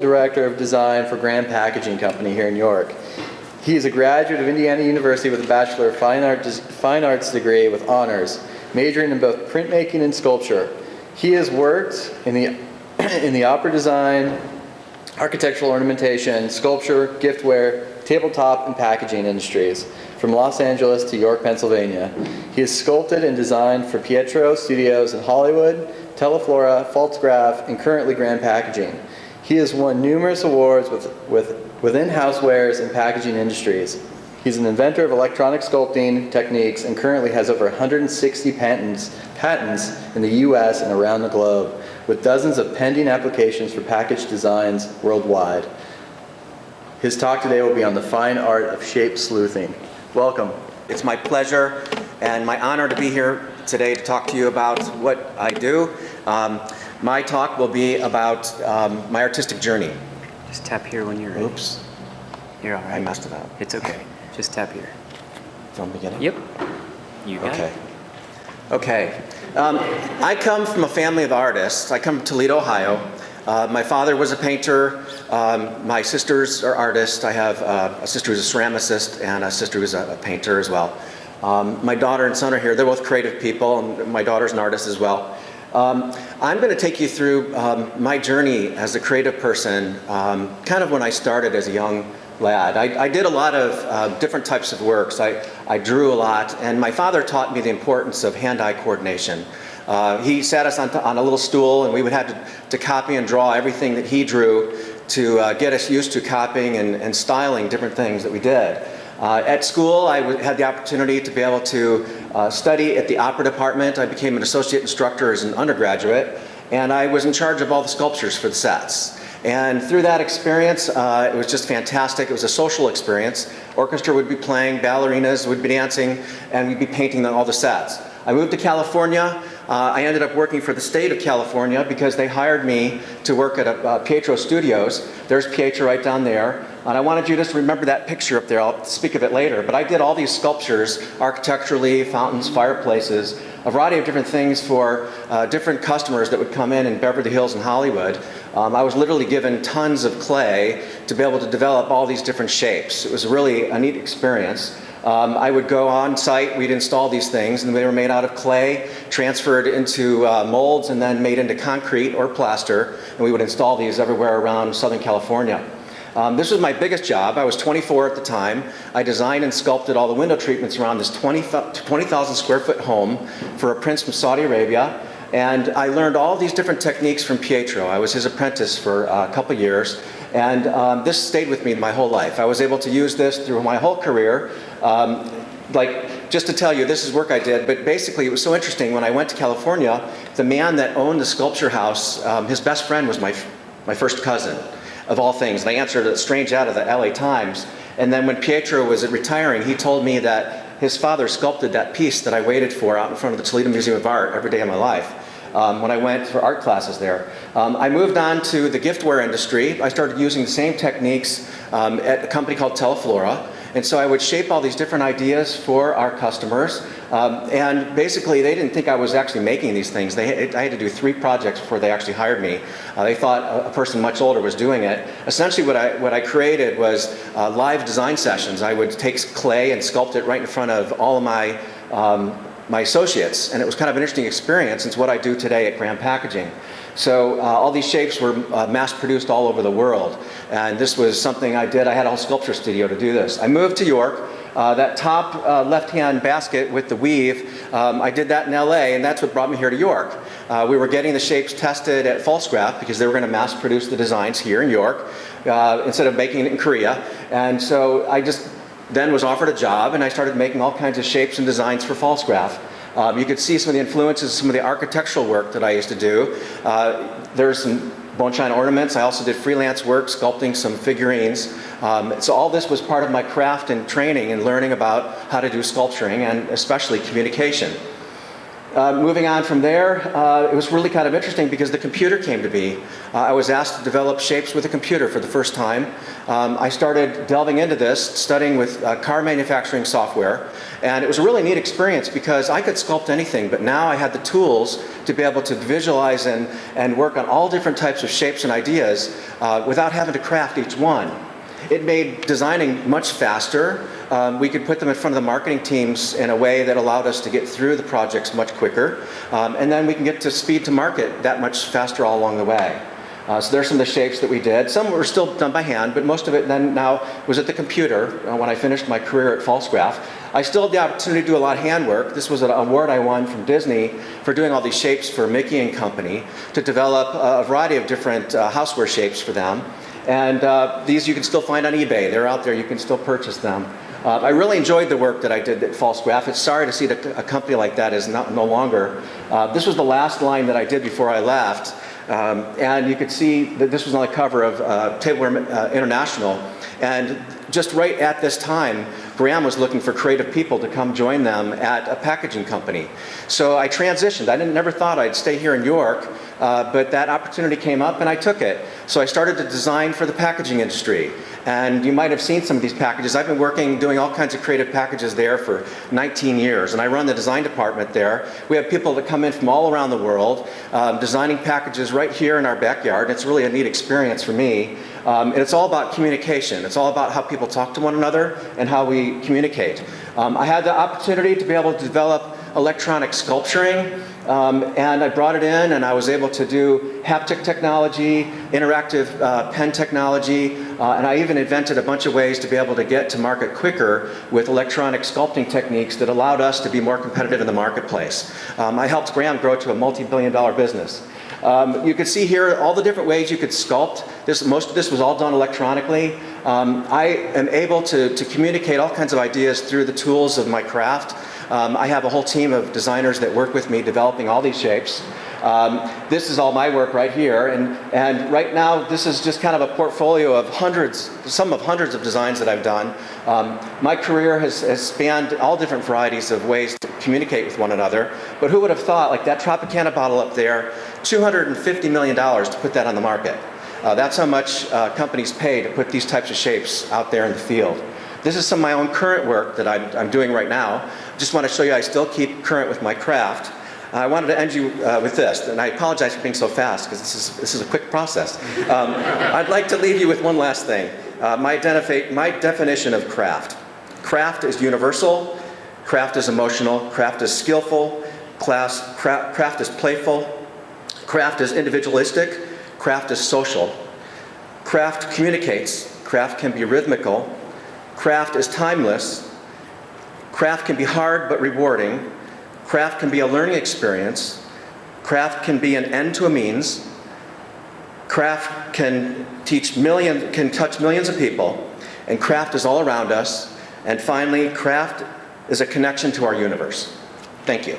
Director of Design for Grand Packaging Company here in York. He is a graduate of Indiana University with a Bachelor of Fine Arts degree with honors, majoring in both printmaking and sculpture. He has worked in the opera design, architectural ornamentation, sculpture, giftware, tabletop, and packaging industries, from Los Angeles to York, Pennsylvania. He has sculpted and designed for PIETRO Studios in Hollywood, Teleflora, Pfaltzgraff, and currently Grand Packaging. He has won numerous awards within housewares and packaging industries. He's an inventor of electronic sculpting techniques and currently has over 160 patents in the US and around the globe, with dozens of pending applications for package designs worldwide. His talk today will be on the fine art of shape sleuthing. Welcome. It's my pleasure and my honor to be here today to talk to you about what I do. My talk will be about my artistic journey. Just tap here when you're ready. Oops. You're all right. I messed it up. It's okay. Just tap here. From the beginning? Yep. You got it. Okay. I come from a family of artists. I come from Toledo, Ohio. My father was a painter. My sisters are artists. I have a sister who's a ceramicist and a sister who's a painter as well. My daughter and son are here. They're both creative people, and my daughter's an artist as well. I'm going to take you through my journey as a creative person, kind of when I started as a young lad. I did a lot of different types of works. I drew a lot, and my father taught me the importance of hand-eye coordination. He sat us on a little stool, and we would have to copy and draw everything that he drew to get us used to copying and styling different things that we did. At school, I had the opportunity to be able to study at the opera department. I became an associate instructor as an undergraduate, and I was in charge of all the sculptures for the sets. And through that experience, it was just fantastic. It was a social experience. Orchestra would be playing, ballerinas would be dancing, and we'd be painting all the sets. I moved to California. I ended up working for the state of California because they hired me to work at PIETRO Studios. There's PIETRO right down there. And I wanted you to just remember that picture up there. I'll speak of it later. But I did all these sculptures, architecturally, fountains, fireplaces, a variety of different things for different customers that would come in Beverly Hills and Hollywood. I was literally given tons of clay to be able to develop all these different shapes. It was really a neat experience. I would go on site, we'd install these things, and they were made out of clay, transferred into molds, and then made into concrete or plaster, and we would install these everywhere around Southern California. This was my biggest job. I was 24 at the time. I designed and sculpted all the window treatments around this 20,000 square foot home for a prince from Saudi Arabia. And I learned all these different techniques from PIETRO. I was his apprentice for a couple years. And this stayed with me my whole life. I was able to use this through my whole career. Just to tell you, this is work I did, but basically it was so interesting. When I went to California, the man that owned the sculpture house, his best friend was my first cousin, of all things. And I answered a strange ad of the LA Times. And then when PIETRO was retiring, he told me that his father sculpted that piece that I waited for out in front of the Toledo Museum of Art every day of my life. When I went for art classes there. I moved on to the giftware industry. I started using the same techniques at a company called Teleflora. And so I would shape all these different ideas for our customers. And basically, they didn't think I was actually making these things. I had to do 3 projects before they actually hired me. They thought a person much older was doing it. Essentially, what I created was live design sessions. I would take clay and sculpt it right in front of all of my associates, and it was kind of an interesting experience. It's what I do today at Grand Packaging. So all these shapes were mass-produced all over the world, and this was something I did. I had a whole sculpture studio to do this. I moved to York. That top left-hand basket with the weave, I did that in LA, and that's what brought me here to York. We were getting the shapes tested at Pfaltzgraff because they were going to mass-produce the designs here in York instead of making it in Korea. And so I just then was offered a job, and I started making all kinds of shapes and designs for Pfaltzgraff. You could see some of the influences, some of the architectural work that I used to do. There's some bone shine ornaments. I also did freelance work, sculpting some figurines. So all this was part of my craft and training and learning about how to do sculpturing and especially communication. Moving on from there, it was really kind of interesting because the computer came to be. I was asked to develop shapes with a computer for the first time. I started delving into this, studying with car manufacturing software, and it was a really neat experience because I could sculpt anything, but now I had the tools to be able to visualize and work on all different types of shapes and ideas without having to craft each one. It made designing much faster. We could put them in front of the marketing teams in a way that allowed us to get through the projects much quicker. And then we can get to speed to market that much faster all along the way. So there's some of the shapes that we did. Some were still done by hand, but most of it then now was at the computer when I finished my career at Pfaltzgraff. I still had the opportunity to do a lot of handwork. This was an award I won from Disney for doing all these shapes for Mickey and Company to develop a variety of different houseware shapes for them. And these you can still find on eBay. They're out there. You can still purchase them. I really enjoyed the work that I did at Pfaltzgraff. It's sorry to see that a company like that is no longer. This was the last line that I did before I left. And you could see that this was on the cover of Tableware International. And just right at this time, Graham was looking for creative people to come join them at a packaging company. So I transitioned. I never thought I'd stay here in York, but that opportunity came up and I took it. So I started to design for the packaging industry. And you might have seen some of these packages. I've been doing all kinds of creative packages there for 19 years, and I run the design department there. We have people that come in from all around the world, designing packages right here in our backyard. It's really a neat experience for me. And it's all about communication. It's all about how people talk to one another and how we communicate. I had the opportunity to be able to develop electronic sculpturing, and I brought it in and I was able to do haptic technology, interactive pen technology, and I even invented a bunch of ways to be able to get to market quicker with electronic sculpting techniques that allowed us to be more competitive in the marketplace. I helped Graham grow to a multi-billion-dollar business. You can see here all the different ways you could sculpt. Most of this was all done electronically. I am able to communicate all kinds of ideas through the tools of my craft. I have a whole team of designers that work with me developing all these shapes. This is all my work right here, and right now this is just kind of a portfolio of hundreds of designs that I've done. My career has spanned all different varieties of ways to communicate with one another, but who would have thought, like that Tropicana bottle up there, $250 million to put that on the market. That's how much companies pay to put these types of shapes out there in the field. This is some of my own current work that I'm doing right now. Just want to show you I still keep current with my craft. I wanted to end you with this, and I apologize for being so fast because this is a quick process. I'd like to leave you with one last thing. My definition of craft. Craft is universal, craft is emotional, craft is skillful, craft is playful, craft is individualistic, craft is social. Craft communicates, craft can be rhythmical, craft is timeless, craft can be hard but rewarding, craft can be a learning experience, craft can be an end to a means, craft can touch millions of people, and craft is all around us, and finally, craft is a connection to our universe. Thank you.